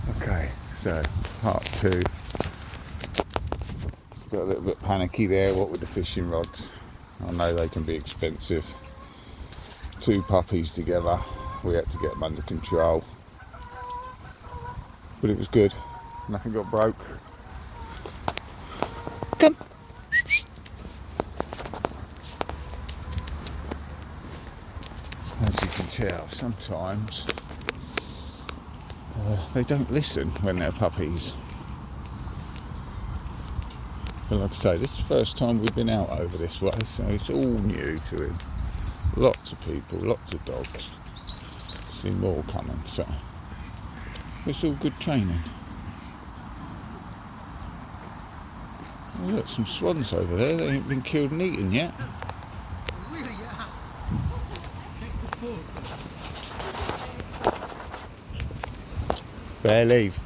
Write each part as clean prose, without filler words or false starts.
Okay, so part two. Got a little bit panicky there, what with the fishing rods. I know they can be expensive. 2 puppies together, we had to get them under control. But it was good, nothing got broke. Come! As you can tell, sometimes they don't listen when they're puppies. But like I say, this is the first time we've been out over this way, so it's all new to him. Lots of people, lots of dogs. See more coming, so it's all good training. Oh, look, some swans over there, they ain't been killed and eaten yet. Bear, leave.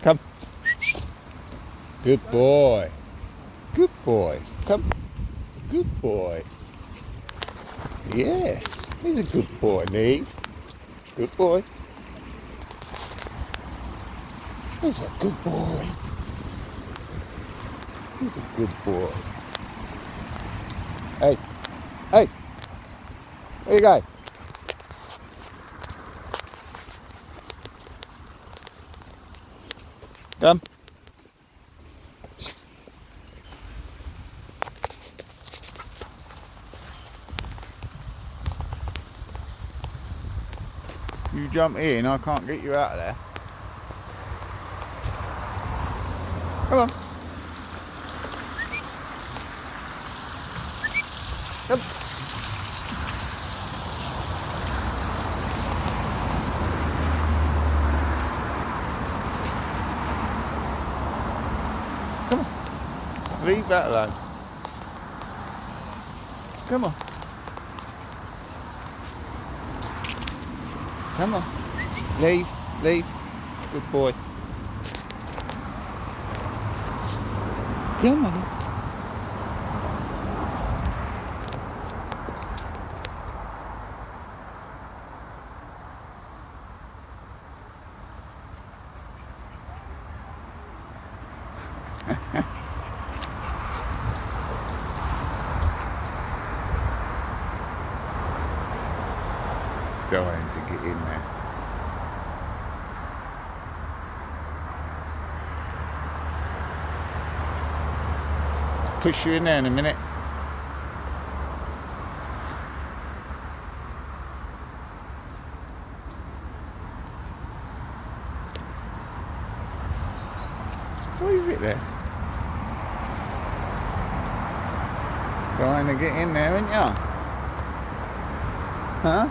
Come. Good boy. Good boy. Come. Good boy. Yes. He's a good boy, leave. Good boy. He's a good boy. He's a good boy. Hey. Hey. Where you go? Come. You jump in, I can't get you out of there. Come on. Come. Come on. Leave that alone. Come on. Come on. Leave. Leave. Good boy. Come on. Dying to get in there. Push you in there in a minute. What is it there? Trying to get in there, aren't you? Huh?